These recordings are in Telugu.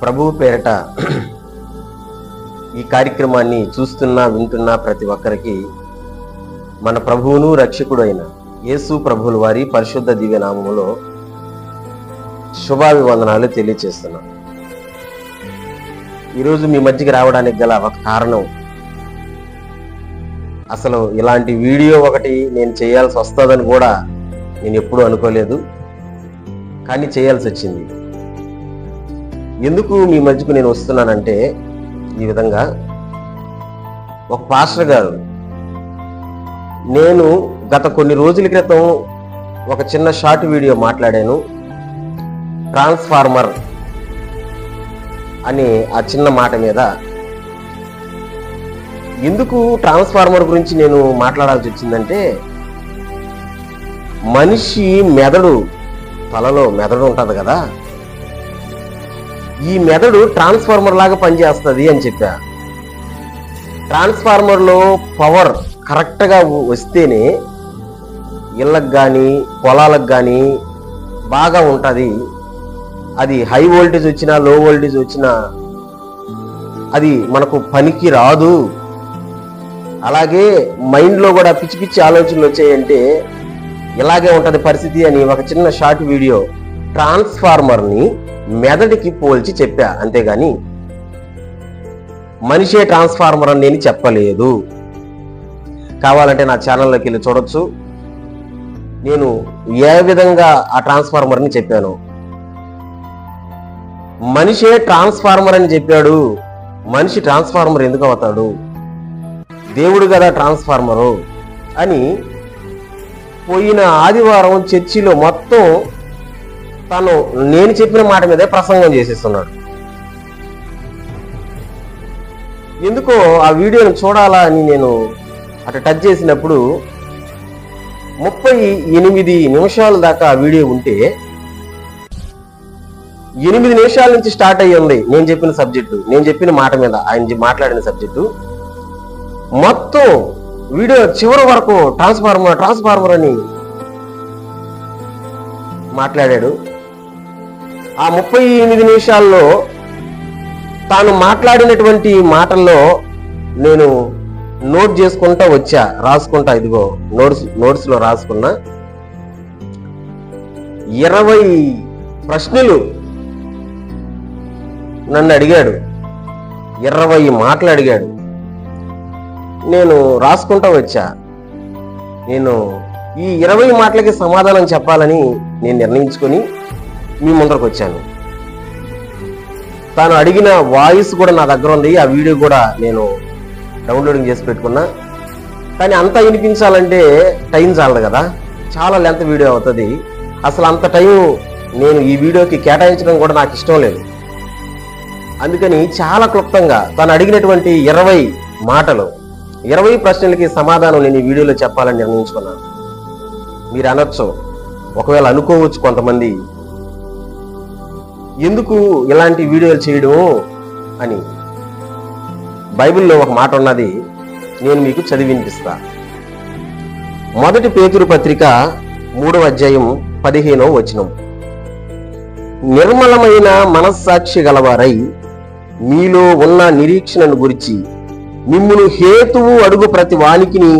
ప్రభువు పేరట ఈ కార్యక్రమాన్ని చూస్తున్నా వింటున్నా ప్రతి ఒక్కరికి మన ప్రభువును రక్షకుడు అయిన యేసు ప్రభువుల వారి పరిశుద్ధ దివ్య నామములో శుభాభివందనాలు తెలియజేస్తున్నాం. ఈరోజు మీ మధ్యకి రావడానికి గల ఒక కారణం, అసలు ఇలాంటి వీడియో ఒకటి నేను చేయాల్సి వస్తుందని కూడా నేను ఎప్పుడూ అనుకోలేదు, కానీ చేయాల్సి వచ్చింది. ఎందుకు మీ మధ్యకు నేను వస్తున్నానంటే, ఈ విధంగా ఒక పాస్టర్ గారు, నేను గత కొన్ని రోజుల క్రితం ఒక చిన్న షార్ట్ వీడియో మాట్లాడాను. ట్రాన్స్ఫార్మర్ అనే ఆ చిన్న మాట మీద ఎందుకు ట్రాన్స్ఫార్మర్ గురించి నేను మాట్లాడాల్సి వచ్చిందంటే, మనిషి మెదడు, తలలో మెదడు ఉంటుంది కదా, ఈ మెదడు ట్రాన్స్ఫార్మర్ లాగా పనిచేస్తుంది అని చెప్పా. ట్రాన్స్ఫార్మర్లో పవర్ కరెక్ట్గా వస్తేనే ఇళ్ళకు కానీ పొలాలకు కానీ బాగా ఉంటుంది. అది హై వోల్టేజ్ వచ్చినా లో వోల్టేజ్ వచ్చినా అది మనకు పనికి రాదు. అలాగే మైండ్లో కూడా పిచ్చి పిచ్చి ఆలోచనలు వచ్చాయంటే ఇలాగే ఉంటుంది పరిస్థితి అని ఒక చిన్న షార్ట్ వీడియో ట్రాన్స్ఫార్మర్ని మెదడుకి పోల్చి చెప్పా. అంతేగాని మనిషే ట్రాన్స్ఫార్మర్ అని నేను చెప్పలేదు. కావాలంటే నా ఛానల్లోకి వెళ్ళి చూడొచ్చు, నేను ఏ విధంగా ఆ ట్రాన్స్ఫార్మర్ని చెప్పాను. మనిషే ట్రాన్స్ఫార్మర్ అని చెప్పాడు. మనిషి ట్రాన్స్ఫార్మర్ ఎందుకు అవుతాడు? దేవుడు కదా ట్రాన్స్ఫార్మరు అని పోయిన ఆదివారం చర్చిలో మొత్తం తను నేను చెప్పిన మాట మీదే ప్రసంగం చేసేస్తున్నాడు. ఎందుకో ఆ వీడియోని చూడాలా అని నేను అటు టచ్ చేసినప్పుడు 38 నిమిషాల దాకా ఆ వీడియో ఉంటే 8 నిమిషాల నుంచి స్టార్ట్ అయ్యి ఉంది నేను చెప్పిన సబ్జెక్టు, నేను చెప్పిన మాట మీద ఆయన మాట్లాడిన సబ్జెక్టు. మొత్తం వీడియో చివరి వరకు ట్రాన్స్ఫార్మర్ అని మాట్లాడాడు. ఆ 38 నిమిషాల్లో తాను మాట్లాడినటువంటి మాటల్లో నేను నోట్ చేసుకుంటా వచ్చా, రాసుకుంటా. ఇదిగో నోట్స్లో రాసుకున్నా. 20 ప్రశ్నలు నన్ను అడిగాడు, 20 మాటలు అడిగాడు. నేను రాసుకుంటా వచ్చా. నేను ఈ 20 మాటలకి సమాధానం చెప్పాలని నేను నిర్ణయించుకొని మీ ముందరకు వచ్చాను. తాను అడిగిన వాయిస్ కూడా నా దగ్గర ఉంది, ఆ వీడియో కూడా నేను డౌన్లోడింగ్ చేసి పెట్టుకున్నా. కానీ అంతా వినిపించాలంటే టైం చాలదు కదా, చాలా లెంత్ వీడియో అవుతుంది. అసలు అంత టైం నేను ఈ వీడియోకి కేటాయించడం కూడా నాకు ఇష్టం లేదు. అందుకని చాలా క్లుప్తంగా తను అడిగినటువంటి 20 మాటలు, 20 ప్రశ్నలకి సమాధానం నేను ఈ వీడియోలో చెప్పాలని నిర్ణయించుకున్నాను. మీరు అనొచ్చు, ఒకవేళ అనుకోవచ్చు కొంతమంది, ఎందుకు ఇలాంటి వీడియోలు చేయడం అని. బైబిల్లో ఒక మాట ఉన్నది, నేను మీకు చదివి వినిపిస్తా. 1 పేతురు పత్రిక 3వ అధ్యాయం 15వ వచనం. నిర్మలమైన మనస్సాక్షి గలవారై మీలో ఉన్న నిరీక్షణను గురించి మిమ్మును హేతువు అడుగు ప్రతి వానికిని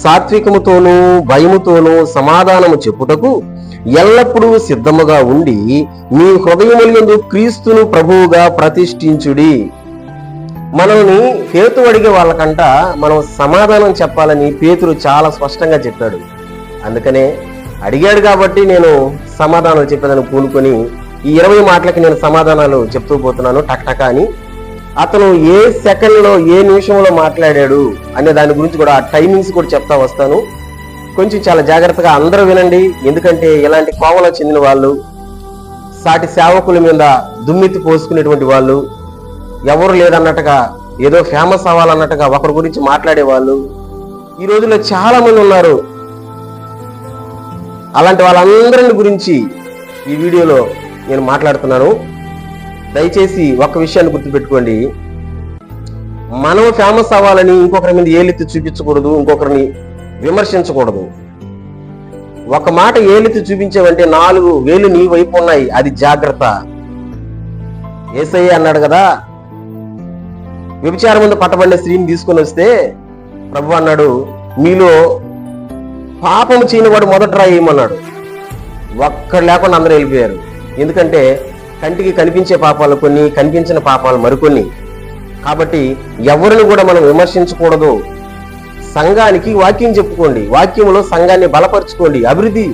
సాత్వికముతోనూ భయముతోనూ సమాధానము చెప్పుటకు ఎల్లప్పుడూ సిద్ధముగా ఉండి మీ హృదయములందు క్రీస్తును ప్రభువుగా ప్రతిష్ఠించుడి. మనల్ని హేతు అడిగే వాళ్ళకంట మనం సమాధానం చెప్పాలని పేతురు చాలా స్పష్టంగా చెప్పాడు. అందుకనే అడిగాడు కాబట్టి నేను సమాధానాలు చెప్పేదని పూనుకొని ఈ 20 మాటలకి నేను సమాధానాలు చెప్తూ పోతున్నాను టక్టక అని. అతను ఏ సెకండ్లో ఏ నిమిషంలో మాట్లాడాడు అనే దాని గురించి కూడా ఆ టైమింగ్స్ కూడా చెప్తా వస్తాను. కొంచెం చాలా జాగ్రత్తగా అందరూ వినండి. ఎందుకంటే ఇలాంటి కోవలో చెందిన వాళ్ళు, సాటి సేవకుల మీద దుమ్మెత్తి పోసుకునేటువంటి వాళ్ళు, ఎవరు లేదన్నట్టుగా ఏదో ఫేమస్ అవ్వాలన్నట్టుగా ఒకరి గురించి మాట్లాడే వాళ్ళు ఈ రోజుల్లో చాలా మంది ఉన్నారు. అలాంటి వాళ్ళందరిని గురించి ఈ వీడియోలో నేను మాట్లాడుతున్నాను. దయచేసి ఒక విషయాన్ని గుర్తుపెట్టుకోండి, మనం ఫేమస్ అవ్వాలని ఇంకొకరి మీద ఏలెత్తి చూపించకూడదు, ఇంకొకరిని విమర్శించకూడదు. ఒక మాట ఏలెత్తి చూపించావంటే 4 వేలు నీ వైపు ఉన్నాయి, అది జాగ్రత్త. యేసయ్య అన్నాడు కదా, వ్యభిచారం ముందు పట్టబడిన స్త్రీని తీసుకొని వస్తే ప్రభు అన్నాడు, మీలో పాపం చేయని వాడు మొదట రాయి ఏమన్నాడు. ఒక్కడు లేకుండా అందరూ వెళ్ళిపోయారు. ఎందుకంటే కంటికి కనిపించే పాపాలు కొన్ని, కనిపించిన పాపాలు మరికొన్ని. కాబట్టి ఎవరిని కూడా మనం విమర్శించకూడదు. సంఘానికి వాక్యం చెప్పుకోండి, వాక్యంలో సంఘాన్ని బలపరుచుకోండి, అభివృద్ధి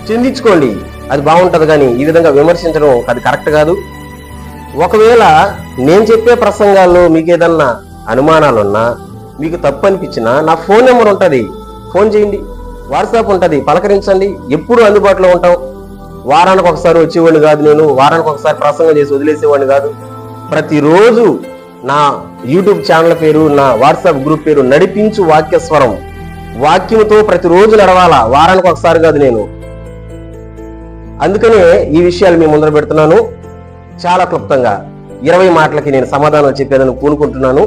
చెందించుకోండి, అది బాగుంటది. కానీ ఈ విధంగా విమర్శించడం అది కరెక్ట్ కాదు. ఒకవేళ నేను చెప్పే ప్రసంగాల్లో మీకు ఏదన్నా అనుమానాలున్నా, మీకు తప్పు అనిపించినా నా ఫోన్ నెంబర్ ఉంటుంది, ఫోన్ చేయండి. వాట్సాప్ ఉంటుంది, పలకరించండి. ఎప్పుడు అందుబాటులో ఉంటాం. వారానికి ఒకసారి వచ్చేవాడిని కాదు నేను, వారానికి ఒకసారి ప్రసంగం చేసి వదిలేసేవాడిని కాదు. ప్రతిరోజు నా యూట్యూబ్ ఛానల్ పేరు, నా వాట్సాప్ గ్రూప్ పేరు నడిపించు వాక్యస్వరం. వాక్యంతో ప్రతిరోజు నడవాలా, వారానికి ఒకసారి కాదు నేను. అందుకనే ఈ విషయాలు మీ ముందర పెడుతున్నాను. చాలా క్లుప్తంగా 20 మాటలకి నేను సమాధానం చెప్పేదని పూనుకుంటున్నాను.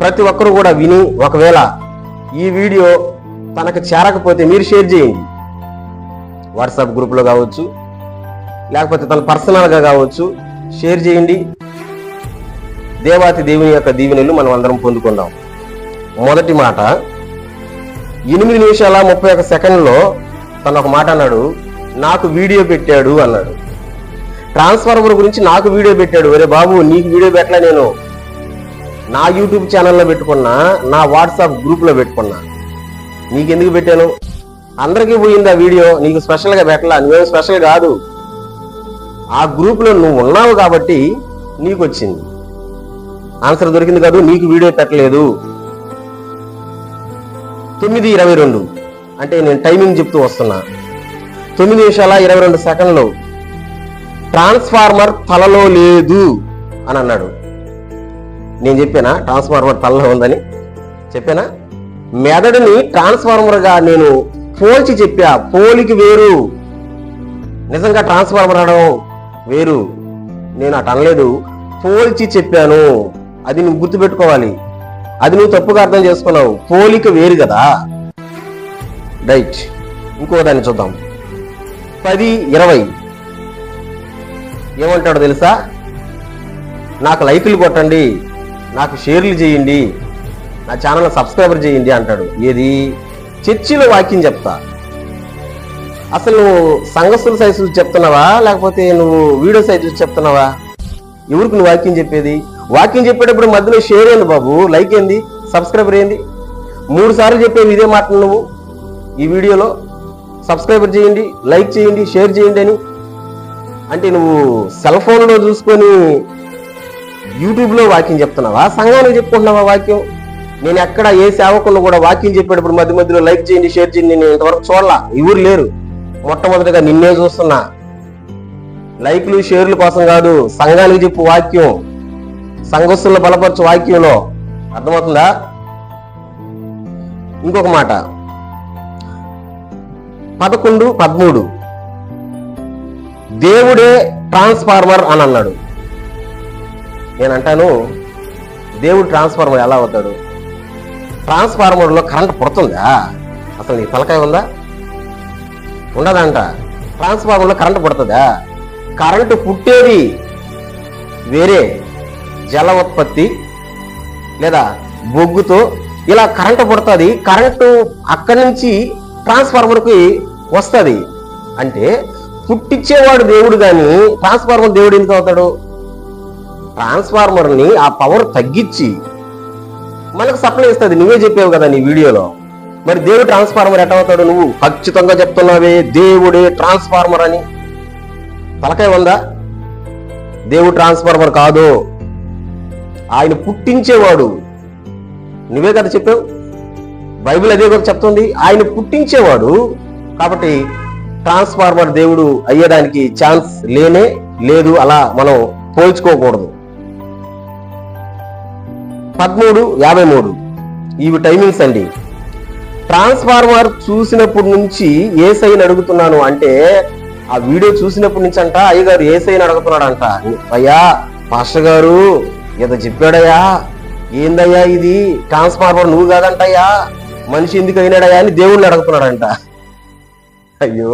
ప్రతి ఒక్కరూ కూడా విని, ఒకవేళ ఈ వీడియో తనకు చేరకపోతే మీరు షేర్ చేయండి. వాట్సాప్ గ్రూప్లో కావచ్చు, లేకపోతే తన పర్సనల్గా కావచ్చు, షేర్ చేయండి. దేవాతి దేవుని యొక్క దీవెనలు మనం అందరం పొందుకుందాం. మొదటి మాట, 8 నిమిషాల 31 సెకండ్లో తను ఒక మాట అన్నాడు, నాకు వీడియో పెట్టాడు అన్నాడు. ట్రాన్స్ఫార్మర్ గురించి నాకు వీడియో పెట్టాడు. ఒరే బాబు, నీకు వీడియో పెట్టలే, నేను నా యూట్యూబ్ ఛానల్లో పెట్టుకున్నా, నా వాట్సాప్ గ్రూప్లో పెట్టుకున్నా. నీకెందుకు పెట్టాను? అందరికీ పోయింది ఆ వీడియో, నీకు స్పెషల్గా పెట్టలా. నువ్వేం స్పెషల్ కాదు, ఆ గ్రూప్లో నువ్వు ఉన్నావు కాబట్టి నీకు వచ్చింది. ఆన్సర్ దొరికింది కాదు, నీకు వీడియో పెట్టలేదు. 9:22 అంటే నేను టైమింగ్ చెప్తూ వస్తున్నా. 9 నిమిషాల 22 సెకండ్లు ట్రాన్స్ఫార్మర్ తలలో లేదు అని అన్నాడు. నేను చెప్పానా ట్రాన్స్ఫార్మర్ తలలో ఉందని? చెప్పానా? మెదడుని ట్రాన్స్ఫార్మర్ గా నేను పోల్చి చెప్పా. పోలికి వేరు, నిజంగా ట్రాన్స్ఫార్మర్ అనడం వేరు. నేను అటు అనలేదు, పోల్చి చెప్పాను. అది నువ్వు గుర్తుపెట్టుకోవాలి. అది నువ్వు తప్పుగా అర్థం చేసుకున్నావు. పోలిక వేరు కదా. రైట్, ఇంకో దాన్ని చూద్దాం. 10:20 ఏమంటాడు తెలుసా? నాకు లైకులు కొట్టండి, నాకు షేర్లు చేయండి, నా ఛానల్ సబ్స్క్రైబర్ చేయండి అంటాడు. ఏది? చర్చిలో వాక్యం చెప్తా. అసలు నువ్వు సంఘస్థుల సైజు చెప్తున్నావా, లేకపోతే నువ్వు వీడియో సైజు చెప్తున్నావా? ఎవరికి నువ్వు వాక్యం చెప్పేది? వాక్యం చెప్పేటప్పుడు మధ్యలో షేర్ ఏంది బాబు, లైక్ ఏంది, సబ్స్క్రైబర్ ఏంది? 3 సార్లు చెప్పేవి ఇదే మాట నువ్వు ఈ వీడియోలో. సబ్స్క్రైబర్ చేయండి, లైక్ చేయండి, షేర్ చేయండి అని. అంటే నువ్వు సెల్ ఫోన్లో చూసుకొని యూట్యూబ్లో వాక్యం చెప్తున్నావా, సంఘానికి చెప్పుకుంటున్నావా వాక్యం? నేను ఎక్కడ ఏ సేవకులను కూడా వాక్యం చెప్పేటప్పుడు మధ్య మధ్యలో లైక్ చేయండి, షేర్ చేయండి నేను ఇంతవరకు చూడలా. ఎవరు లేరు. మొట్టమొదటిగా నిన్నే చూస్తున్నా. లైక్లు షేర్ల కోసం కాదు, సంఘానికి చెప్పు వాక్యం, సంఘస్థులను బలపరచు వాక్యంలో. అర్థమవుతుందా? ఇంకొక మాట 11:13 దేవుడే ట్రాన్స్ఫార్మర్ అని అన్నాడు. నేను అంటాను, దేవుడు ట్రాన్స్ఫార్మర్ ఎలా అవుతాడు? ట్రాన్స్ఫార్మర్లో కరెంట్ పుడుతుందా? అసలు నీ తలకాయ ఉందా? ఉండదంట. ట్రాన్స్ఫార్మర్లో కరెంట్ పుడుతుందా? కరెంటు పుట్టేది వేరే, జల ఉత్పత్తి లేదా బొగ్గుతో ఇలా కరెంటు పుడుతుంది. కరెంటు అక్కడి నుంచి ట్రాన్స్ఫార్మర్కి వస్తుంది. అంటే పుట్టించేవాడు దేవుడు, కానీ ట్రాన్స్ఫార్మర్ దేవుడు ఎందుకు అవుతాడు? ట్రాన్స్ఫార్మర్ని ఆ పవర్ తగ్గించి మనకు సప్లై ఇస్తుంది. నువ్వే చెప్పావు కదా నీ వీడియోలో. మరి దేవుడు ట్రాన్స్ఫార్మర్ ఎట్లా అవుతాడు? నువ్వు ఖచ్చితంగా చెప్తున్నావే దేవుడే ట్రాన్స్ఫార్మర్ అని. తలకాయ ఉందా? దేవుడు ట్రాన్స్ఫార్మర్ కాదు, ఆయన పుట్టించేవాడు. నువ్వే కదా చెప్పావు, బైబిల్ అదే కూడా చెప్తుంది, ఆయన పుట్టించేవాడు. కాబట్టి ట్రాన్స్ఫార్మర్ దేవుడు అయ్యేదానికి ఛాన్స్ లేనే లేదు. అలా మనం పోల్చుకోకూడదు. 13:53 ఇవి టైమింగ్స్ అండి. ట్రాన్స్ఫార్మర్ చూసినప్పటి నుంచి యేసయ్యని అడుగుతున్నాను అంటే, ఆ వీడియో చూసినప్పటి నుంచి అంట అయ్యగారు యేసయ్యని అడుగుతున్నాడు అంట. అయ్యా పాస్టర్ గారు ఏదో చెప్పాడయ్యా, ఏందయ్యా ఇది? ట్రాన్స్ఫార్మర్ నువ్వు కాదంటయ్యా, మనిషి ఎందుకు అయినాడయ్యా అని దేవుణ్ణి అడుగుతున్నాడంట. అయ్యో,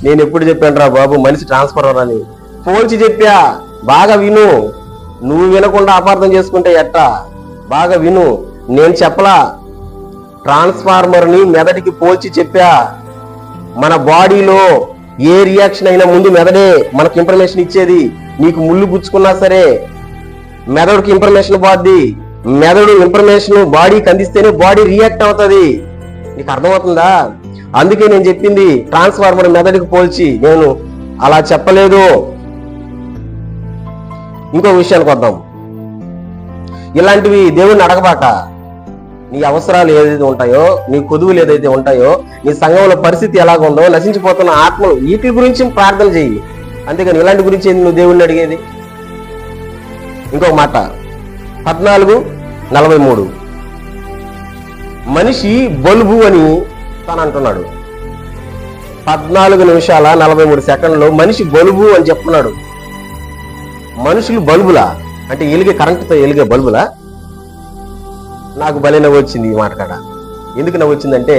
నేను ఎప్పుడు చెప్పాను రా బాబు మనిషి ట్రాన్స్ఫార్మర్ అని? పోల్చి చెప్పా. బాగా విను. నువ్వు వినకుండా అపార్థం చేసుకుంటే ఎట్టా? బాగా విను. నేను చెప్పలా, ట్రాన్స్ఫార్మర్ని మెదడుకి పోల్చి చెప్పా. మన బాడీలో ఏ రియాక్షన్ అయినా ముందు మెదడే మనకు ఇన్ఫర్మేషన్ ఇచ్చేది. నీకు ముళ్ళు గుచ్చుకున్నా సరే మెదడుకి ఇన్ఫర్మేషన్ పోద్ది. మెదడు ఇన్ఫర్మేషన్ బాడీకి అందిస్తేనే బాడీ రియాక్ట్ అవుతుంది. నీకు అర్థమవుతుందా? అందుకే నేను చెప్పింది ట్రాన్స్ఫార్మర్ మెదడుకి పోల్చి, నేను అలా చెప్పలేదు. ఇంకో విషయానికి వద్దాం. ఇలాంటివి దేవుణ్ణి అడగబాక. నీ అవసరాలు ఏదైతే ఉంటాయో, నీ కొదువులు ఏదైతే ఉంటాయో, నీ సంఘంలో పరిస్థితి ఎలాగుందో, నశించిపోతున్న ఆత్మలు, వీటి గురించి ప్రార్థన చెయ్యి. అంతేగాని ఇలాంటి గురించి నువ్వు దేవుణ్ణి అడిగేది. ఇంకొక మాట 14:43 మనిషి బల్బు అని తను అంటున్నాడు. 14:43 మనిషి బల్బు అని చెప్తున్నాడు. మనుషులు బల్బులా? అంటే ఎలిగే కరెంటుతో ఎలిగే బల్బులా? నాకు భలే నవ్వు వచ్చింది ఈ మాట కాడ. ఎందుకు నవ్వు వచ్చిందంటే,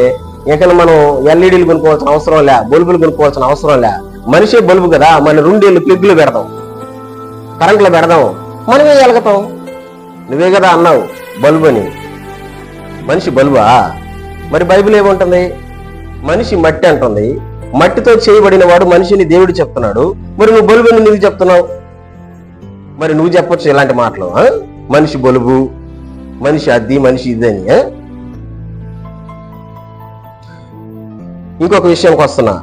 ఎక్కడ మనం ఎల్ఈడీలు కొనుక్కోవాల్సిన అవసరం లే, బల్బులు కొనుక్కోవాల్సిన అవసరం లే. మనిషే బల్బు కదా, మన 2 ఏళ్ళు ప్లగ్గులు పెడదాం, కరెంట్లో పెడదాం, మనమే వెలగతాం. నువ్వే కదా అన్నావు బల్బు అని. మనిషి బల్బా? మరి బైబిల్ ఏముంటుంది? మనిషి మట్టి అంటుంది. మట్టితో చేయబడిన వాడు మనిషిని దేవుడు చెప్తున్నాడు. మరి నువ్వు బల్బు అని నువ్వు చెప్తున్నావు. మరి నువ్వు చెప్పొచ్చు ఇలాంటి మాటలు. మనిషి బలుబు, మనిషి అద్ది, మనిషి ఇదని. ఇంకొక విషయంకి వస్తున్నా.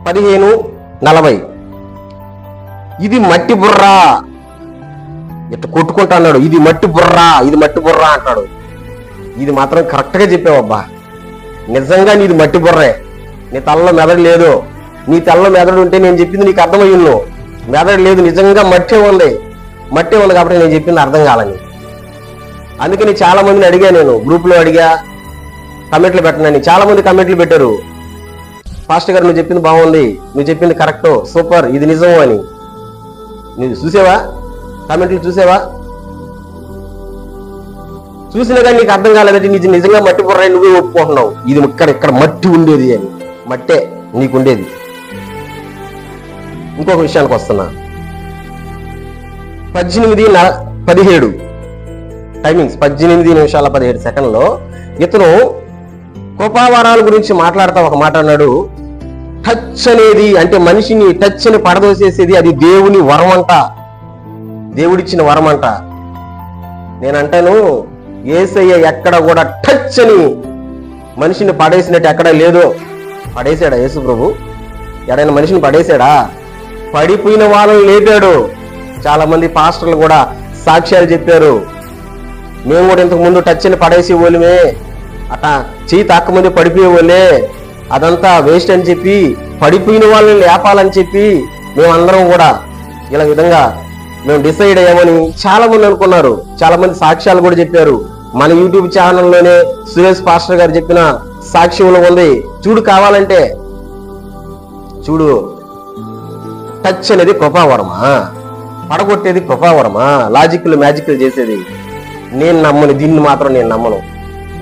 15:40 ఇది మట్టి బుర్రా. ఇట్లా కొట్టుకుంటా అన్నాడు. ఇది మట్టి బుర్రా, ఇది మట్టి బుర్రా అంటాడు. ఇది మాత్రం కరెక్ట్ గా చెప్పావబ్బా. నిజంగా నీది మట్టి బుర్రే. నీ తలలో మెదడు లేదు. నీ తలలో మెదడు ఉంటే నేను చెప్పింది నీకు అర్థమయ్యిందో. మెదడు లేదు, నిజంగా మట్టే ఉంది. మట్టే ఉంది కాబట్టి నేను చెప్పింది అర్థం కాలని. అందుకని చాలా మందిని అడిగా, నేను గ్రూప్ లో అడిగా, కమెంట్లు పెట్టనని. చాలా మంది కమెంట్లు పెట్టారు, పాస్టర్ గారు నువ్వు చెప్పింది బాగుంది, నువ్వు చెప్పింది కరెక్ట్, సూపర్, ఇది నిజం అని. నువ్వు చూసావా? కామెంట్లు చూసావా? చూసినా కానీ నీకు అర్థం కాలేదంటే నీకు నిజంగా మట్టి బుర్ర నువ్వే ఒప్పుకుంటున్నావు. ఇది ఇక్కడ మట్టి ఉండేది అని. మట్టే నీకుండేది. ఇంకొక విషయానికి వస్తున్నా. 18:17 టైమింగ్స్ 18:17 ఇతను కోపావారాల గురించి మాట్లాడుతూ ఒక మాట అన్నాడు. టచ్ అనేది, అంటే మనిషిని టచ్ అని పడదోసేసేది, అది దేవుని వరం అంట, దేవుడిచ్చిన వరం అంట. నేనంటాను, యేసయ్య ఎక్కడ కూడా టచ్ అని మనిషిని పడేసినట్టు ఎక్కడ లేదు. పడేశాడా యేసు ప్రభు? ఎడైనా మనిషిని పడేశాడా? పడిపోయిన వాళ్ళని లేపాడు. చాలా మంది పాస్టర్లు కూడా సాక్ష్యాలు చెప్పారు. మేము కూడా ఇంతకు ముందు టచ్ అని పడేసే వాళ్ళమే, అట్లా చేయి తాకముందే పడిపోయే వాళ్ళే, అదంతా వేస్ట్ అని చెప్పి, పడిపోయిన వాళ్ళని లేపాలని చెప్పి మేమందరం కూడా ఇలా విధంగా మేము డిసైడ్ అయ్యామని చాలా మంది అనుకున్నారు. చాలా మంది సాక్ష్యాలు కూడా చెప్పారు. మన యూట్యూబ్ ఛానల్లోనే సురేష్ పాస్టర్ గారు చెప్పిన సాక్ష్యంలో ఉంది. చూడు, కావాలంటే చూడు. టచ్ అనేది కృపావరమా? పడగొట్టేది కృపావరమా? లాజిక్లు మ్యాజిక్లు చేసేది నేను నమ్మను. దీన్ని మాత్రం నేను నమ్మను.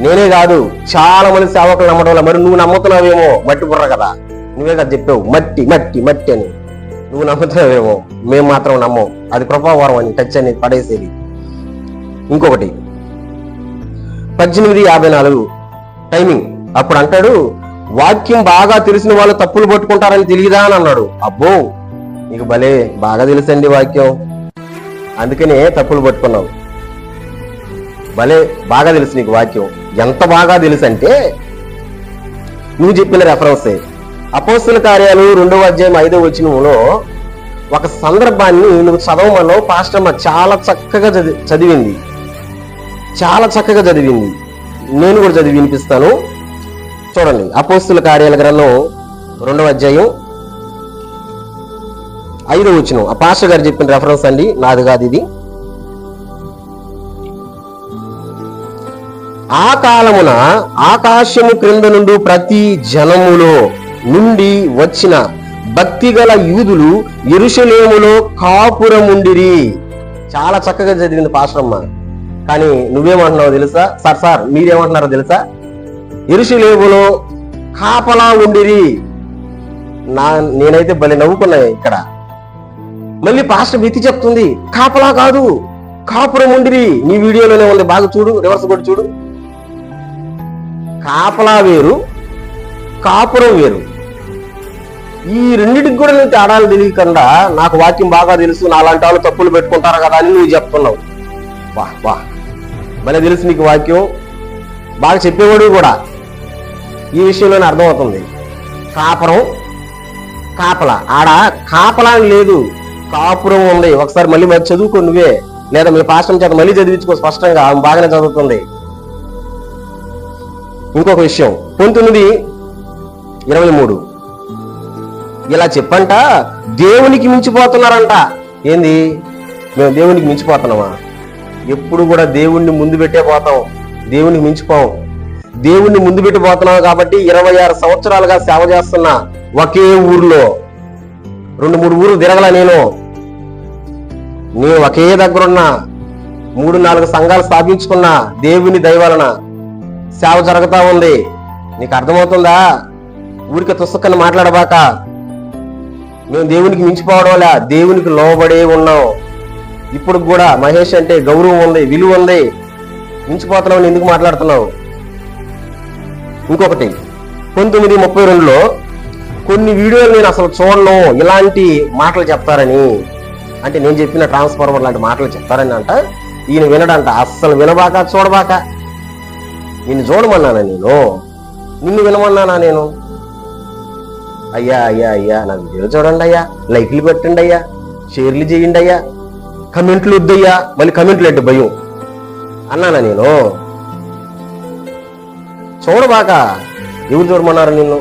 నేనే కాదు, చాలా మంది సేవకులు నమ్మడం వల్ల. మరి నువ్వు నమ్ముతున్నావేమో, మట్టి బుర్ర కదా, నువ్వే కదా చెప్పావు మట్టి మట్టి మట్టి అని. నువ్వు నమ్ముతున్నావేమో, మేము మాత్రం నమ్మం. అది కృపావరం అని, టచ్ అని పడేసేది. ఇంకొకటి 18:54 టైమింగ్. అప్పుడు అంటాడు, వాక్యం బాగా తెలిసిన వాళ్ళు తప్పులు పట్టుకుంటారని తెలియదా అని అన్నాడు. అబ్బో, నీకు భలే బాగా తెలుసండి వాక్యం, అందుకనే తప్పులు పట్టుకున్నావు. భలే బాగా తెలుసు నీకు వాక్యం. ఎంత బాగా తెలుసు అంటే, నువ్వు చెప్పిన రెఫరెన్సే అపోస్తుల కార్యాలు 2:5 ఒక సందర్భాన్ని నువ్వు చదవమన్నావు. పాస్టమ్మ చాలా చక్కగా చదివింది, చాలా చక్కగా చదివింది. నేను కూడా చదివి వినిపిస్తాను, చూడండి. అపోస్తుల కార్యాల గ్రంథం 2:5 ఆ పాస్టర్ గారు చెప్పిన రెఫరెన్స్ అండి, నాది కాదు ఇది. ఆ కాలమున ఆకాశము క్రింద నుండి ప్రతి జనములో నుండి వచ్చిన భక్తిగల యూదులు యెరూషలేములో కాపురముండిరి. చాలా చక్కగా చదివింది పాస్టరమ్మ. కానీ నువ్వేమంటున్నావు తెలుసా? సార్ మీరేమంటున్నారో తెలుసా? యెరూషలేములో కాపలా ఉండిరి. నేనైతే భలే నవ్వుకున్నా ఇక్కడ. మళ్ళీ పాస్టర్ వెతి చెప్తుంది, కాపలా కాదు, కాపురం ఉండిరి. నీ వీడియోలోనే ఉంది, బాగా చూడు, రివర్స్ కొట్టి చూడు. కాపలా వేరు, కాపురం వేరు. ఈ రెండింటికి కూడా నువ్వు తేడాలు తెలియకుండా నాకు వాక్యం బాగా తెలుసు, నాలాంటి వాళ్ళు తప్పులు పెట్టుకుంటారు కదా అని నువ్వు చెప్తున్నావు. వాహ్ వాహ్, భలే తెలుసు నీకు వాక్యం, బాగా చెప్పేవాడు కూడా. ఈ విషయంలోనే అర్థమవుతుంది. కాపురం, కాపలా. ఆడ కాపలా అని లేదు, కాపురం ఉంది. ఒకసారి మళ్ళీ మరి చదువుకో నువ్వే, లేదా మీ పాస్టర్ చేత మళ్ళీ చదివించుకో స్పష్టంగా, ఆమె బాగానే చదువుతుంది. ఇంకొక విషయం 19:23 ఇలా చెప్పంట, దేవునికి మించిపోతున్నారంట. ఏంది, మేము దేవునికి మించిపోతున్నామా? ఎప్పుడు కూడా దేవుణ్ణి ముందు పెట్టే పోతాం, దేవునికి మించిపోం. దేవుణ్ణి ముందు పెట్టి పోతున్నాం కాబట్టి 26 సంవత్సరాలుగా సేవ చేస్తున్నా. ఒకే ఊర్లో 2-3 ఊర్లు తిరగల నేను ఒకే దగ్గరున్నా. 3-4 సంఘాలు స్థాపించుకున్నా. దేవుని దయవలన సేవ జరుగుతా ఉంది. నీకు అర్థమవుతుందా? ఊరికి తుస్సకని మాట్లాడబాక. మేము దేవునికి మించిపోవడంలా, దేవునికి లోబడే ఉన్నాం. ఇప్పుడు కూడా మహేష్ అంటే గౌరవం ఉంది, విలువ ఉంది. మించిపోతున్నావు, ఎందుకు మాట్లాడుతున్నావు? ఇంకొకటి 19:32 కొన్ని వీడియోలు నేను అసలు చూడను, ఇలాంటి మాటలు చెప్తారని. అంటే నేను చెప్పిన ట్రాన్స్ఫార్మర్ లాంటి మాటలు చెప్తారని అంట. ఈయన వినడంట. అస్సలు వినబాక, చూడబాక. నిన్ను చూడమన్నానా నేను? నిన్ను వినమన్నానా నేను? అయ్యా అయ్యా అయ్యా నా వీడియో చూడండి అయ్యా, లైక్లు పెట్టండి అయ్యా, షేర్లు చేయండి అయ్యా, కమెంట్లు వద్దయ్యా. మళ్ళీ కమెంట్లు అంటే భయం అన్నానా నేను? చూడబాక. ఎవరు చూడమన్నారు నిన్ను?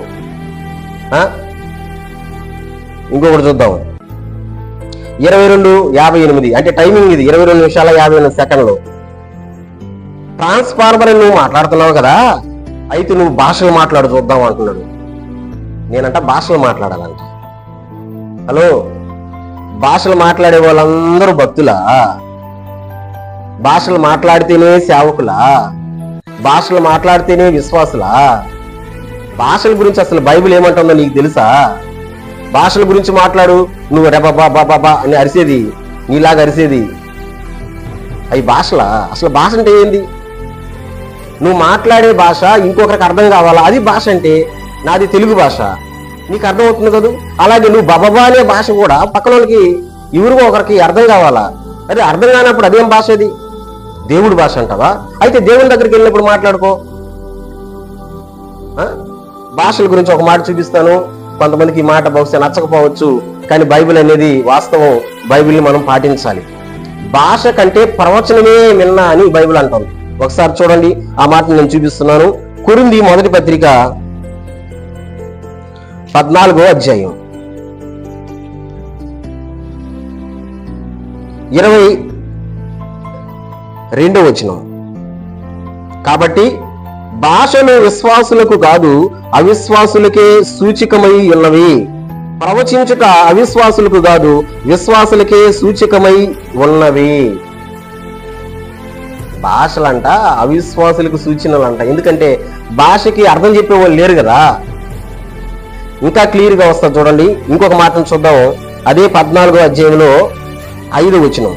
ఇంకొకటి చూద్దాం. 22:58 అంటే టైమింగ్ ఇది 22:58. ట్రాన్స్ఫార్మర్ అని నువ్వు మాట్లాడుతున్నావు కదా, అయితే నువ్వు భాషలు మాట్లాడు చూద్దాం అంటున్నాడు. నేనంట భాషలు మాట్లాడాలంట. హలో, భాషలు మాట్లాడే వాళ్ళందరూ భక్తులా? భాషలు మాట్లాడితేనే సేవకులా? భాషలు మాట్లాడితేనే విశ్వాసులా? భాషల గురించి అసలు బైబిల్ ఏమంటుందో నీకు తెలుసా? భాషల గురించి మాట్లాడు. నువ్వు రెబాబా బాబా అని అరిసేది, నీలాగా అరిసేది అవి భాషలా? అసలు భాష అంటే ఏంది? నువ్వు మాట్లాడే భాష ఇంకొకరికి అర్థం కావాలా, అది భాష అంటే. నాది తెలుగు భాష, నీకు అర్థం అవుతుంది కదా. అలాగే నువ్వు బాబా అనే భాష కూడా పక్కన వాళ్ళకి, ఎవరికో ఒకరికి అర్థం కావాలా. అదే అర్థం కానప్పుడు అదేం భాష? అది దేవుడి భాష అంటావా? అయితే దేవుని దగ్గరికి వెళ్ళినప్పుడు మాట్లాడుకో. భాషల గురించి ఒక మాట చూపిస్తాను. కొంతమందికి ఈ మాట బహుశా నచ్చకపోవచ్చు, కానీ బైబిల్ అనేది వాస్తవం. బైబిల్ని మనం పాటించాలి. భాష కంటే ప్రవచనమే మిన్నా అని బైబిల్ అంటాం. ఒకసారి చూడండి, ఆ మాటను నేను చూపిస్తున్నాను. కొరింథీ మొదటి పత్రిక 14వ అధ్యాయం 22వ వచనం. కాబట్టి భాషలు విశ్వాసులకు కాదు, అవిశ్వాసులకే సూచికమై ఉన్నవి. ప్రవచించుట అవిశ్వాసులకు కాదు, విశ్వాసులకే సూచికమై ఉన్నవి. భాషలంట అవిశ్వాసులకు సూచనలంట. ఎందుకంటే భాషకి అర్థం చెప్పేవాళ్ళు లేరు కదా. ఇంకా క్లియర్ గా వస్తా చూడండి. ఇంకొక మాటను చూద్దాం. అదే 14వ అధ్యాయంలో 5వ వచనం.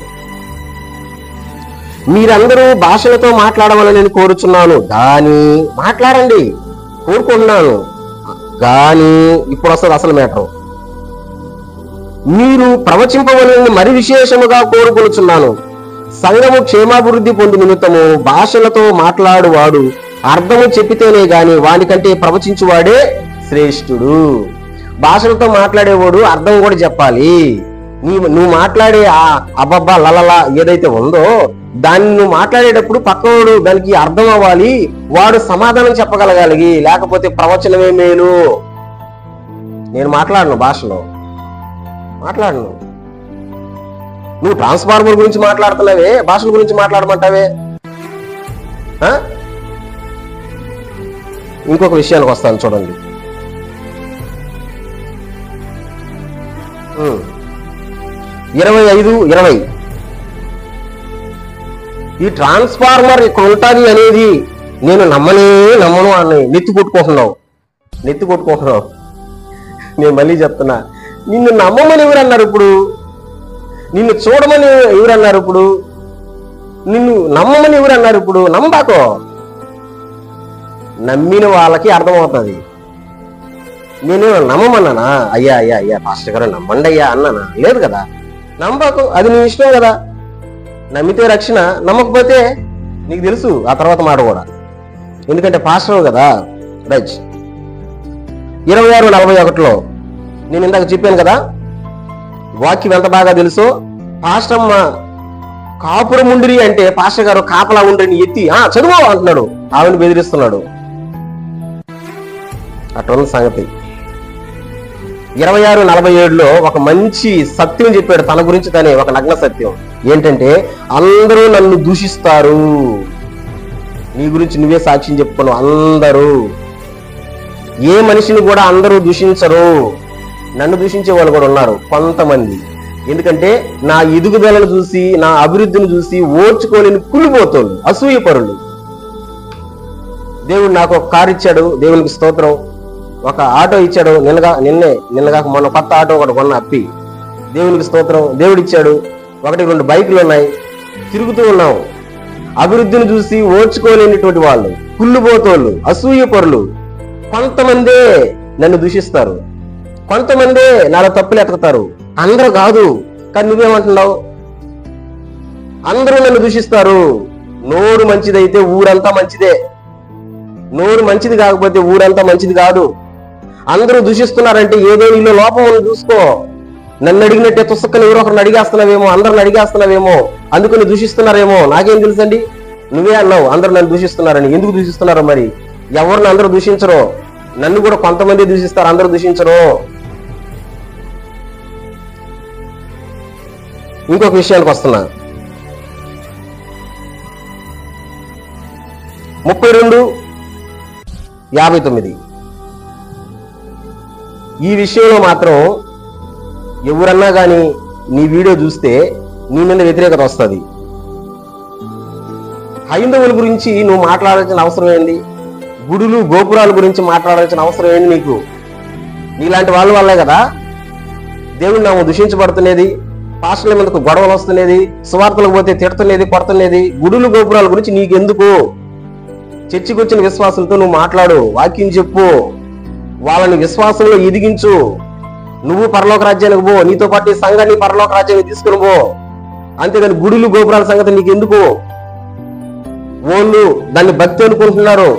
మీరందరూ భాషలతో మాట్లాడవాలని నేను కోరుచున్నాను, గాని మాట్లాడండి, కోరుకుంటున్నాను గాని, ఇప్పుడు వస్తుంది అసలు మ్యాటర్. మీరు ప్రవచింపవలని మరి విశేషముగా కోరుకొనుచున్నాను. సంఘము క్షేమాభివృద్ధి పొందు నిమిత్తము భాషలతో మాట్లాడువాడు అర్థము చెప్పితేనే గాని వానికంటే ప్రవచించువాడే శ్రేష్ఠుడు. భాషలతో మాట్లాడేవాడు అర్థం కూడా చెప్పాలి. నువ్వు మాట్లాడే ఆ అబ్బబ్బా లలలా ఏదైతే ఉందో దాన్ని నువ్వు మాట్లాడేటప్పుడు పక్కవాడు దానికి అర్థం అవ్వాలి, వాడు సమాధానం చెప్పగలగాలి. లేకపోతే ప్రవచనమే మేలు. నేను మాట్లాడను, భాషలో మాట్లాడను. నువ్వు ట్రాన్స్ఫార్మర్ గురించి మాట్లాడుతున్నావే, భాషల గురించి మాట్లాడమంటావే. ఇంకొక విషయానికి వస్తాను చూడండి. 25:20 ఈ ట్రాన్స్ఫార్మర్ ఇక్కడ ఉంటుంది అనేది నేను నమ్మను అని నెత్తి కొట్టుకుంటున్నావు. నేను మళ్ళీ చెప్తున్నా, నిన్ను నమ్మమని ఎవరు అన్నారు? ఇప్పుడు నిన్ను చూడమని ఎవరన్నారు ఇప్పుడు? నిన్ను నమ్మమని ఎవరన్నారు ఇప్పుడు? నమ్మబాకో. నమ్మిన వాళ్ళకి అర్థమవుతుంది. నేను నమ్మమన్నానా? అయ్యా అయ్యా అయ్యా పాస్టర్ గారు నమ్మండి అయ్యా అన్నానా? లేదు కదా. నమ్మబాకు, అది నీ ఇష్టం కదా. నమ్మితే రక్షణ, నమ్మకపోతే నీకు తెలుసు ఆ తర్వాత మాట కూడా. ఎందుకంటే పాస్టర్ కదా. రైట్. 26:41 నేను ఇందాక చెప్పాను కదా, వాక్యం ఎంత బాగా తెలుసో. పాస్టమ్మ కాపురం ఉండిరి అంటే పాస్టర్ గారు కాపలా ఉండిని ఎత్తి చదువు అంటున్నాడు, ఆవిని బెదిరిస్తున్నాడు. అటువంటి సంగతి. 26:47 ఒక మంచి సత్యం చెప్పాడు తన గురించి తనే, ఒక నగ్న సత్యం. ఏంటంటే, అందరూ నన్ను దూషిస్తారు. నీ గురించి నువ్వే సాక్ష్యం చెప్పుకున్నావు. అందరూ, ఏ మనిషిని కూడా అందరూ దూషించరు. నన్ను దూషించే వాళ్ళు కూడా ఉన్నారు కొంతమంది. ఎందుకంటే నా ఎదుగుదలను చూసి, నా అభివృద్ధిని చూసి ఓర్చుకోలేని కుళ్ళిపోతాడు, అసూయ పరులు. దేవుడు నాకు ఒక కారు ఇచ్చాడు, దేవునికి స్తోత్రం. ఒక ఆటో ఇచ్చాడు, నిన్నగాక మొన్న కొత్త ఆటో ఒకటి కొన్న అప్పి, దేవునికి స్తోత్రం. దేవుడు ఇచ్చాడు. 1-2 బైకులు ఉన్నాయి, తిరుగుతూ ఉన్నాం. అభివృద్ధిని చూసి ఓర్చుకోలేనిటువంటి వాళ్ళు, కుళ్ళిపోతోళ్ళు, అసూయ పరులు కొంతమందే నన్ను దూషిస్తారు. కొంతమందే నాలో తప్పులు ఎతకతారు. అందరూ కాదు. కానీ నువ్వేమంటున్నావు? అందరూ నన్ను దూషిస్తారు. నోరు మంచిదైతే ఊరంతా మంచిదే. నోరు మంచిది కాకపోతే ఊరంతా మంచిది కాదు. అందరూ దూషిస్తున్నారంటే ఏదో నీలో లోపం ఉంది, చూసుకో. నన్ను అడిగినట్టే తుస్సక్కని ఎవరో ఒకరిని అడిగేస్తున్నావేమో, అందరిని అడిగేస్తున్నావేమో, అందుకని దూషిస్తున్నారేమో. నాకేం తెలుసండి? నువ్వే అన్నావు అందరూ నన్ను దూషిస్తున్నారని. ఎందుకు దూషిస్తున్నారో మరి? ఎవరిని అందరూ దూషించరు. నన్ను కూడా కొంతమంది దూషిస్తారు, అందరూ దూషించరు. ఇంకొక విషయానికి వస్తున్నా. 32:59 ఈ విషయంలో మాత్రం ఎవరన్నా కానీ నీ వీడియో చూస్తే నీ మీద వ్యతిరేకత వస్తుంది. హైందవుల గురించి నువ్వు మాట్లాడాల్సిన అవసరం ఏంది? గుడులు గోపురాల గురించి మాట్లాడాల్సిన అవసరం ఏంది నీకు? నీలాంటి వాళ్ళ వల్లే కదా దేవుడు నామం దూషించబడుతున్నది, పాస్టర్ల మీదకు గొడవలు వస్తున్నది, సువార్తలకు పోతే తిడుతున్నది, కొడుతున్నది. గుడులు గోపురాల గురించి నీకెందుకు? చర్చికి వచ్చిన విశ్వాసులతో నువ్వు మాట్లాడు, వాక్యం చెప్పు, వాళ్ళని విశ్వాసంలో ఎదిగించు. నువ్వు పరలోక రాజ్యానికి పో, నీతో పాటు ఈ సంఘాన్ని పరలోక రాజ్యానికి తీసుకుని పో. అంతేగాని గుడులు గోపురాల సంగతి నీకెందుకు? వాళ్ళు దాన్ని భక్తి అనుకుంటున్నారు.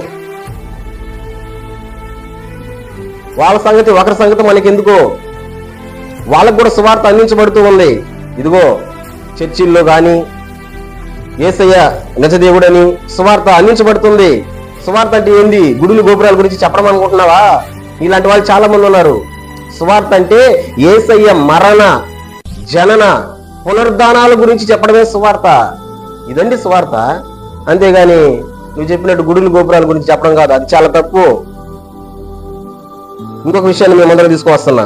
వాళ్ళ సంగతి, ఒకరి సంగతి మనకెందుకు? వాళ్ళకు కూడా సువార్త అందించబడుతూ ఉంది. ఇదిగో చర్చిల్లో గాని యేసయ్య నిజదేవుడని సువార్త అందించబడుతుంది. సువార్త అంటే ఏంది? గుడులు గోపురాల గురించి చెప్పడం అనుకుంటున్నావా? ఇలాంటి వాళ్ళు చాలా మంది ఉన్నారు. సువార్త అంటే యేసయ్య మరణ, జనన, పునరుద్ధానాల గురించి చెప్పడమే సువార్త. ఇదండి సువార్త. అంతేగాని నువ్వు చెప్పినట్టు గుడులు గోపురాల గురించి చెప్పడం కాదు. అది చాలా తప్పు. ఇంకొక విషయాన్ని మేము అందరం తీసుకువస్తున్నా.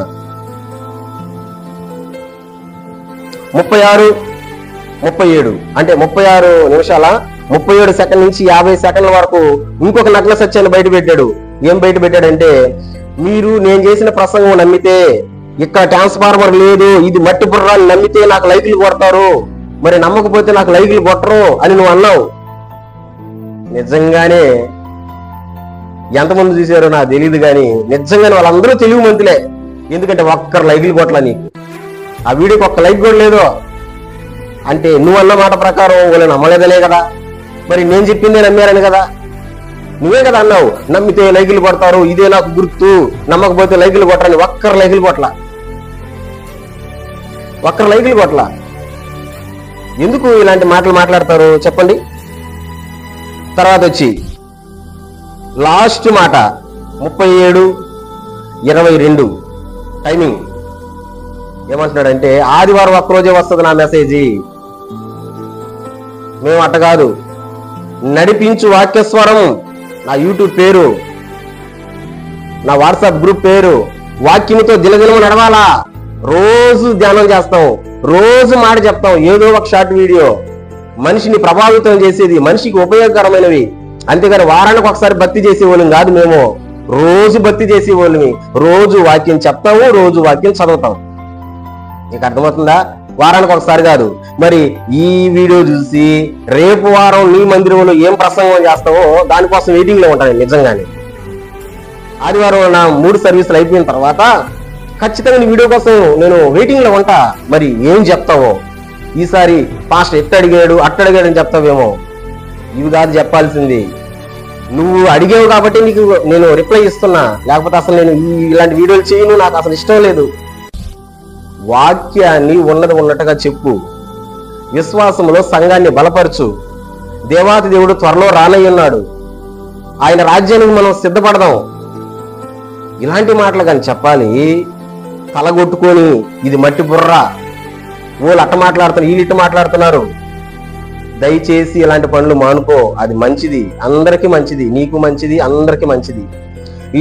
36:37 అంటే 36 నిమిషాల 37 సెకండ్ల నుంచి 50 సెకండ్ల వరకు ఇంకొక నగ్న సత్యాన్ని బయట పెట్టాడు. ఏం బయట పెట్టాడంటే, మీరు నేను చేసిన ప్రసంగం నమ్మితే, ఇక్కడ ట్రాన్స్ఫార్మర్ లేదు, ఇది మట్టి బుర్రాన్ని నమ్మితే నాకు లైకులు కొడతారు, మరి నమ్మకపోతే నాకు లైకులు కొట్టరు అని నువ్వు అన్నావు. నిజంగానే ఎంతమంది చూసారో నాకు తెలియదు, కానీ నిజంగానే వాళ్ళందరూ తెలివి మంతులే. ఎందుకంటే ఒక్కరు లైకులు కొట్టలా నీకు. ఆ వీడియోకి ఒక్క లైక్ కూడా లేదు అంటే నువ్వు అన్న మాట ప్రకారం వాళ్ళు నమ్మలేదనే కదా. మరి నేను చెప్పిందే నమ్మారని కదా. నువ్వే కదా అన్నావు, నమ్మితే లైకులు కొడతారు, ఇదే నాకు గుర్తు, నమ్మకపోతే లైకులు కొట్టరని. ఒక్కరు లైకులు కొట్టలా, ఒక్కరు లైకులు కొట్టలా. ఎందుకు ఇలాంటి మాటలు మాట్లాడతారు చెప్పండి? తర్వాత వచ్చి లాస్ట్ మాట 37:22 టైమింగ్ ఏమంటున్నాడంటే, ఆదివారం ఒక్కరోజే వస్తుంది నా మెసేజీ. మేము అట్ట కాదు. నడిపించు వాక్యస్వరం నా యూట్యూబ్ పేరు, నా వాట్సాప్ గ్రూప్ పేరు. వాక్యముతో దినదినము నడవాలా. రోజు ధ్యానం చేస్తాం, రోజు మాట చెప్తాం, ఏదో ఒక షార్ట్ వీడియో మనిషిని ప్రభావితం చేసేది, మనిషికి ఉపయోగకరమైనవి. అంతేగాని వారానికి ఒకసారి భక్తి చేసేవాళ్ళం కాదు మేము. రోజు భక్తి చేసేవాళ్ళమి. రోజు వాక్యం చెప్తాము, రోజు వాక్యం చదువుతాం. నీకు అర్థమవుతుందా? వారానికి ఒకసారి కాదు. మరి ఈ వీడియో చూసి రేపు వారం నీ మందిరంలో ఏం ప్రసంగం చేస్తావో దానికోసం వెయిటింగ్ లో ఉంటాను నిజంగానే. ఆదివారం నా 3 సర్వీసులు అయిపోయిన తర్వాత ఖచ్చితంగా నీ వీడియో కోసం నేను వెయిటింగ్ లో ఉంటా. మరి ఏం చెప్తావో ఈసారి పాస్టర్ ఎట్టడిగాడు అట్టడిగాడు అని చెప్తావేమో. ఇవి కాదు చెప్పాల్సింది. నువ్వు అడిగావు కాబట్టి నీకు నేను రిప్లై ఇస్తున్నా, లేకపోతే అసలు నేను ఇలాంటి వీడియోలు చేయను, నాకు అసలు ఇష్టం లేదు. వాక్యాన్ని ఉన్నది ఉన్నట్టుగా చెప్పు. విశ్వాసంలో సంఘాన్ని బలపరచు. దేవాతి దేవుడు త్వరలో రానయ్యున్నాడు. ఆయన రాజ్యానికి మనం సిద్ధపడదాం. ఇలాంటి మాటలు కానీ చెప్పాలి. తలగొట్టుకొని ఇది మట్టి బుర్ర, వాళ్ళు అట్ట మాట్లాడుతున్నారు, వీళ్ళు ఇట్ట మాట్లాడుతున్నారు. దయచేసి ఇలాంటి పనులు మానుకో. అది మంచిది, అందరికీ మంచిది, నీకు మంచిది, అందరికీ మంచిది.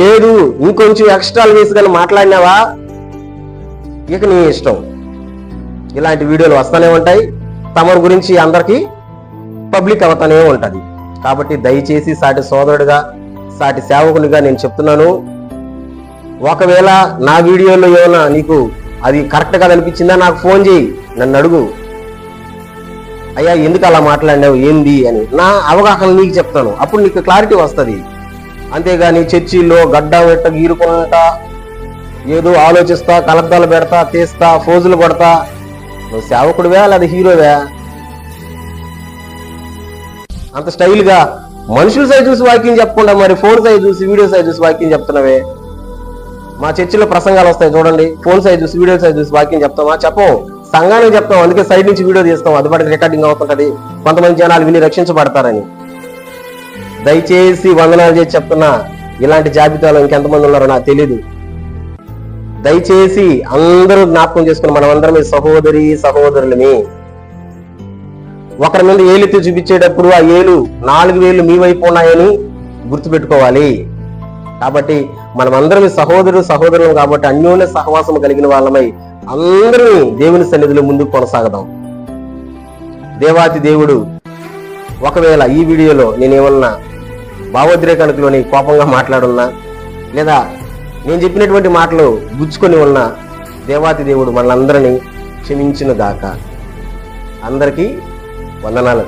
లేదు ఇంకొంచెం ఎక్స్ట్రాలు వేసి కానీ మాట్లాడినావా ఇక నీ ఇష్టం. ఇలాంటి వీడియోలు వస్తూనే ఉంటాయి. తమరి గురించి అందరికీ పబ్లిక్ అవుతానే ఉంటది. కాబట్టి దయచేసి సాటి సోదరుడిగా, సాటి సేవకునిగా నేను చెప్తున్నాను. ఒకవేళ నా వీడియోలో ఏమైనా నీకు అది కరెక్ట్ గా అనిపించిందా నాకు ఫోన్ చేయి, నన్ను అడుగు. అయ్యా ఎందుకు అలా మాట్లాడినావు ఏంది అని నా అవగాహన నీకు చెప్తాను. అప్పుడు నీకు క్లారిటీ వస్తుంది. అంతేగాని చర్చిల్లో గడ్డ వెట్ట గీరుకుంటా ఏదో ఆలోచిస్తా, కలద్దాలు పెడతా, తీస్తా, ఫోజులు కొడతా. నువ్వు సేవకుడివా లేదా హీరోవా? అంత స్టైల్ గా మనుషుల సైజ్ చూసి వాక్యం చెప్పకుండా మరి ఫోన్ సైజ్ చూసి, వీడియో సైజ్ చూసి వాక్యం చెప్తున్నావే. మా చర్చిలో ప్రసంగాలు వస్తాయి చూడండి, ఫోన్ సైజ్ చూసి, వీడియో సైజ్ చూసి వాక్యం చెప్తామా? చెప్పం. సంఘానికి చెప్తాం, అందుకే సైడ్ నుంచి వీడియో తీస్తాం. అది పాటు రికార్డింగ్ అవుతుంటది, కొంతమంది జనాలు విని రక్షించబడతారని. దయచేసి వందనాలు చేసి చెప్తున్నా, ఇలాంటి జాబితాలో ఇంకెంతమంది ఉన్నారో నాకు తెలీదు. దయచేసి అందరూ జ్ఞాపకం చేసుకుని మనమందరం సహోదరి సహోదరులమి. ఒకరి మీద ఏలెత్తి చూపించేటప్పుడు ఆ ఏలు 4 వేలు మీ వైపు ఉన్నాయని గుర్తుపెట్టుకోవాలి. కాబట్టి మనమందరం సహోదరులు కాబట్టి అన్యోన్య సహవాసం కలిగిన వాళ్ళమై అందరూ దేవుని సన్నిధిలో ముందుకు కొనసాగదాం. దేవాతి దేవుడు ఒకవేళ ఈ వీడియోలో నేనేమన్నా భావోద్రేకానికి లోని కోపంగా మాట్లాడున్నా, లేదా నేను చెప్పినటువంటి మాటలు గుచ్చుకొని ఉన్నా, దేవాతి దేవుడు మనందరినీ క్షమించును గాక. అందరికీ వందనాలు.